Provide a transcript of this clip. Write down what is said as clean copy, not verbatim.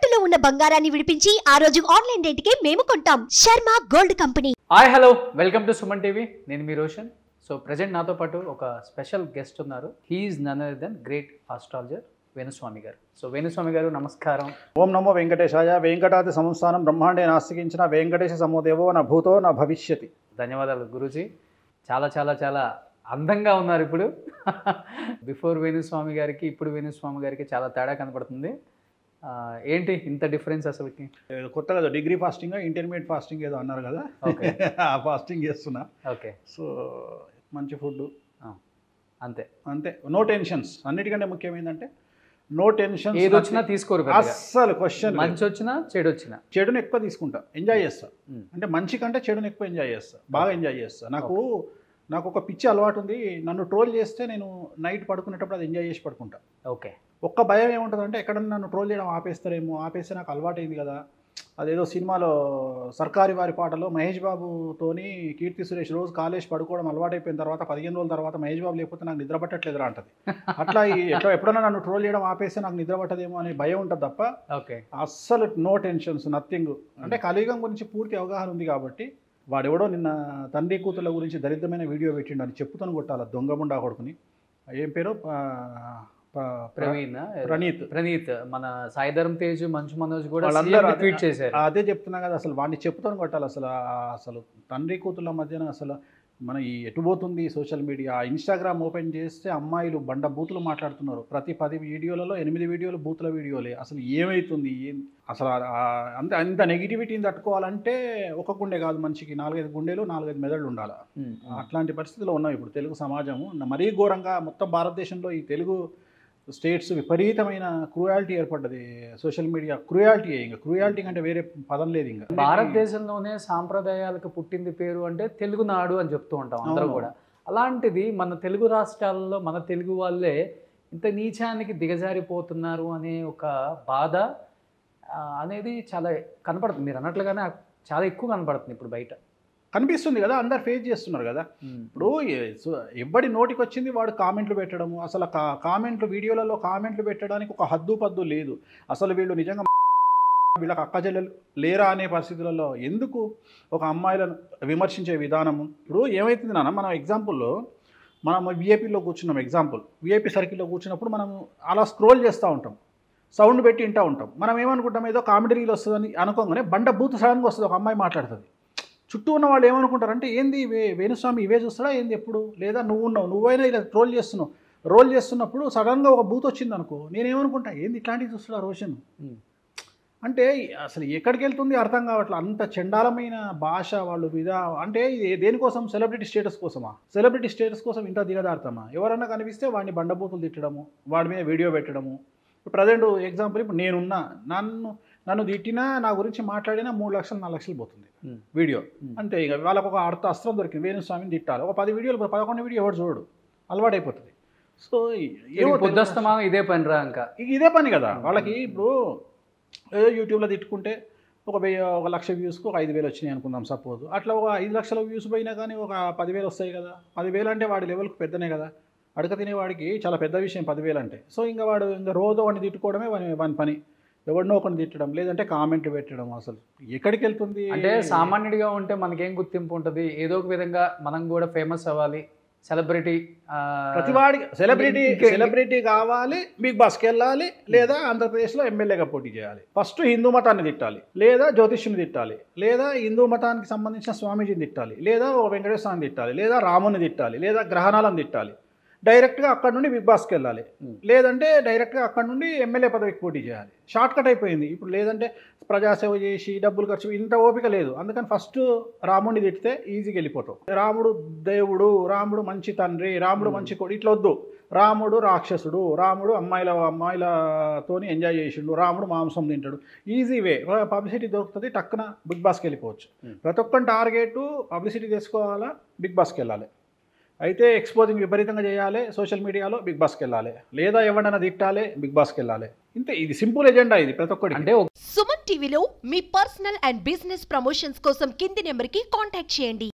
తాకట్టులో ఉన్న బంగారాన్ని విడిపించి ఆ రోజు ఆన్లైన్ రేటుకే మేము కొంటాం. Sharma gold company. Hi hello welcome to Suman TV. నేను మీ రోషన్. సో ప్రజెంట్ నాతో పాటు ఒక స్పెషల్ గెస్ట్ ఉన్నారు. He is none other than great astrologer Venuswamy గారు. సో వేణుస్వామి గారు నమస్కారం. ఓం నమో వెంకటేశాయ. వెంకటాది సంస్థానం బ్రహ్మాండే నాస్తికించిన వెంకటేశ సమోదేవో నా భూతో నా భవిష్యతి. ధన్యవాదాలు గురూజీ. చాలా చాలా చాలా అందంగా ఉన్నారు ఇప్పుడు. బిఫోర్ వేణుస్వామి గారికి ఇప్పుడు వేణుస్వామి గారికి చాలా తేడా కనపడుతుంది. ఏంటి ఇంత డిఫరెన్స్ అసలుకి? కొత్తగా డిగ్రీ ఫాస్టింగ్ ఇంటర్మీడియట్ ఫాస్టింగ్ ఏదో అన్నారు కదా, ఆ ఫాస్టింగ్ చేస్తున్నా. ఓకే. సో మంచి ఫుడ్ అంతే అంతే, నో టెన్షన్స్. అన్నిటికంటే ముఖ్యం ఏంటంటే నో టెన్షన్. ఏది వచ్చినా తీసుకోరు అస్సలు. క్వశ్చన్ మంచి వచ్చినా చెడు వచ్చినా చెడుని ఎక్కువ తీసుకుంటా, ఎంజాయ్ చేస్తా. అంటే మంచి కంటే చెడుని ఎక్కువ ఎంజాయ్ చేస్తా, బాగా ఎంజాయ్ చేస్తా. నాకు ఒక పిచ్చి అలవాటు ఉంది. నన్ను ట్రోల్ చేస్తే నేను నైట్ పడుకునేటప్పుడు అది ఎంజాయ్ చేసి పడుకుంటా. ఓకే. ఒక్క భయం ఏముంటుందంటే ఎక్కడన్నా నన్ను ట్రోల్ చేయడం ఆపేస్తే నాకు అలవాటైంది కదా. అదేదో సినిమాలో సర్కారీ వారి పాటలో మహేష్ బాబుతోని కీర్తి సురేష్ రోజు కాలేజ్ పడుకోవడం అలవాటైపోయిన తర్వాత 15 రోజుల తర్వాత మహేష్ బాబు లేకపోతే నాకు నిద్ర పట్టట్లేదురా అంటది. అట్లా ఎప్పుడన్నా నన్ను ట్రోల్ చేయడం ఆపేస్తే నాకు నిద్ర పట్టదేమో అనే భయం ఉంటుంది తప్ప ఓకే అస్సలు నో టెన్షన్స్, నథింగ్. అంటే కలియుగం గురించి పూర్తి అవగాహన ఉంది కాబట్టి. వాడెవడో నిన్న తండ్రి కూతుళ్ళ గురించి దరిద్రమైన వీడియో పెట్టిండు అని చెప్పుతాను కొట్టాల దొంగముండా కొడుకుని. ఏం పేరు? ప్రణీత్. మన సాయిధరం తేజ్, మంచు మనోజ్ కూడా వాళ్ళందరూ ట్వీట్ చేశారు. అదే చెప్తున్నా కదా, అసలు వాడిని చెప్తాను కొట్టాలి. అసలు తండ్రి కూతుళ్ళ మధ్యన అసలు మన ఈ ఎటుపోతుంది సోషల్ మీడియా. ఇన్స్టాగ్రామ్ ఓపెన్ చేస్తే అమ్మాయిలు బండ బూతులు మాట్లాడుతున్నారు. ప్రతి 10 వీడియోలలో 8 వీడియోలు బూతుల వీడియోలే. అసలు ఏమవుతుంది? అసలు అంత నెగిటివిటీని తట్టుకోవాలంటే ఒక గుండె కాదు, మనిషికి 4-5 గుండెలు 4-5 మెదళ్ళు ఉండాలి. అట్లాంటి పరిస్థితిలో ఉన్నాం ఇప్పుడు తెలుగు సమాజము. మరీ ఘోరంగా మొత్తం భారతదేశంలో ఈ తెలుగు స్టేట్స్ విపరీతమైన క్రూయాలిటీ ఏర్పడ్డది. Social media cruelty. ఇంకా క్రూయాలిటీ అంటే వేరే పదం లేదు. ఇంకా భారతదేశంలోనే సాంప్రదాయాలకు పుట్టింది పేరు అంటే తెలుగునాడు అని చెప్తూ ఉంటాం అందరూ కూడా. అలాంటిది మన తెలుగు రాష్ట్రాల్లో మన తెలుగు వాళ్ళే ఇంత నీచానికి దిగజారిపోతున్నారు అనే ఒక బాధ అనేది చాలా కనపడుతుంది. మీరు అన్నట్లుగానే చాలా ఎక్కువ కనపడుతుంది ఇప్పుడు బయట. కనిపిస్తుంది కదా, అందరు ఫేస్ చేస్తున్నారు కదా. ఇప్పుడు ఎవడి నోటికి వచ్చింది వాడు కామెంట్లు పెట్టడము. అసలు కామెంట్లు, వీడియోలలో కామెంట్లు పెట్టడానికి ఒక హద్దు పద్దు లేదు. అసలు వీళ్ళు నిజంగా వీళ్ళకి అక్కచెల్లెలు లేరా అనే పరిస్థితులలో ఎందుకు ఒక అమ్మాయిలను విమర్శించే విధానము. ఇప్పుడు ఏమవుతుంది నాన్న, మనం ఎగ్జాంపుల్లో మనం విఐపీలో కూర్చున్నాం. విఐపీ సర్కిల్లో కూర్చున్నప్పుడు మనం అలా స్క్రోల్ చేస్తూ ఉంటాం, సౌండ్ పెట్టి వింటూ ఉంటాం. మనం ఏమనుకుంటాం, ఏదో కామెడీ రీల్ వస్తుందని అనుకోగానే బండ బూత్ సడన్గా వస్తుంది, ఒక అమ్మాయి మాట్లాడుతుంది. చుట్టూ ఉన్న వాళ్ళు ఏమనుకుంటారంటే ఏంది వేణుస్వామి ఇవే చూస్తాడా ఏంది ఎప్పుడు, లేదా నువ్వైనా ఇలా రోల్ చేస్తున్నప్పుడు సడన్గా ఒక బూత్ వచ్చింది అనుకో, నేనేమనుకుంటా ఏంది ఇట్లాంటివి చూస్తాడా రోషన్ అంటే. అసలు ఎక్కడికి వెళ్తుంది అర్థం కావట్లేదు. అంత చండాలమైన భాష వాళ్ళు అంటే ఇది దేనికోసం? సెలబ్రిటీ స్టేటస్ కోసమా? సెలబ్రిటీ స్టేటస్ కోసం ఇంత దిగదారుతామా? ఎవరన్నా కనిపిస్తే వాడిని బండబూతులు తిట్టడము, వాడి మీద వీడియో పెట్టడము. ప్రజెంట్ ఎగ్జాంపుల్, ఇప్పుడు నేనున్నా, నన్ను తిట్టినా నా గురించి మాట్లాడినా 3 లక్షలు 4 లక్షలు పోతుంది వీడియో. అంటే ఇక వాళ్ళకు ఒక అస్త్రం దొరికింది, వేణుస్వామిని తిట్టాలి. ఒక 10 వీడియోలు 11 వీడియో ఎవరు చూడడు, అలవాటైపోతుంది. సో ఇదే పని రా, ఇంకా ఇదే పని కదా వాళ్ళకి. ఇప్పుడు ఏదో యూట్యూబ్లో తిట్టుకుంటే ఒక 1,00,000 వ్యూస్కి ఒక 5,000 వచ్చినాయి అనుకుందాం సపోజ్. అట్లా ఒక 5 లక్షల వ్యూస్ పోయినా కానీ ఒక 10,000 వస్తాయి కదా. 10,000 అంటే వాడి లెవెల్కి పెద్దనే కదా. అడక తినేవాడికి చాలా పెద్ద విషయం 10,000 అంటే. సో ఇంకా వాడు రోజు వాడిని తిట్టుకోవడమే వాని పని. ఎవరినో ఒకరిని తిట్టడం, లేదంటే కామెంట్లు పెట్టడం. అసలు ఎక్కడికి వెళ్తుంది? అంటే సామాన్యుడిగా ఉంటే మనకేం గుర్తింపు ఉంటుంది? ఏదో ఒక విధంగా మనం కూడా ఫేమస్ అవ్వాలి, సెలబ్రిటీ. ప్రతివాడికి సెలబ్రిటీ కావాలి, బిగ్ బాస్కి వెళ్ళాలి, లేదా ఆంధ్రప్రదేశ్లో ఎమ్మెల్యేగా పోటీ చేయాలి. ఫస్ట్ హిందూ మతాన్ని తిట్టాలి, లేదా జ్యోతిష్యుని తిట్టాలి, లేదా హిందూ మతానికి సంబంధించిన స్వామీజీని తిట్టాలి, లేదా వెంకటేశ్వర స్వామిని తిట్టాలి, లేదా రాముని తిట్టాలి, లేదా గ్రహణాలను తిట్టాలి. డైరెక్ట్గా అక్కడ నుండి బిగ్ బాస్కి వెళ్ళాలి, లేదంటే డైరెక్ట్గా అక్కడ నుండి ఎమ్మెల్యే పదవికి పోటీ చేయాలి. షార్ట్ కట్ అయిపోయింది ఇప్పుడు. లేదంటే ప్రజాసేవ చేసి డబ్బులు ఖర్చు, ఇంత ఓపిక లేదు. అందుకని ఫస్ట్ రాముడిని తిడితే ఈజీగా వెళ్ళిపోతాం. రాముడు దేవుడు, రాముడు మంచి తండ్రి, రాముడు మంచి కొడు, ఇట్లా వద్దు. రాముడు రాక్షసుడు, రాముడు అమ్మాయిలతోని ఎంజాయ్ చేసిండు, రాముడు మాంసం తింటాడు. ఈజీ వే, పబ్లిసిటీ దొరుకుతుంది, టక్కున బిగ్ బాస్కి వెళ్ళిపోవచ్చు. ప్రతి ఒక్కరి టార్గెట్ పబ్లిసిటీ తెచ్చుకోవాలా, బిగ్ బాస్కి వెళ్ళాలి. అయితే ఎక్స్పోజింగ్ విపరీతంగా చేయాలి సోషల్ మీడియాలో, బిగ్ బాస్కి వెళ్ళాలి, లేదా ఎవరైనా తిట్టాలి, బిగ్ బాస్కి వెళ్ళాలి. ఇంతే, ఇది సింపుల్ ఎజెండా ఇది ప్రతి ఒక్కటి. అంటే సుమన్ టీవీలో మీ పర్సనల్ అండ్ బిజినెస్ ప్రమోషన్స్ కోసం కింది నెంబర్కి కాంటాక్ట్ చేయండి.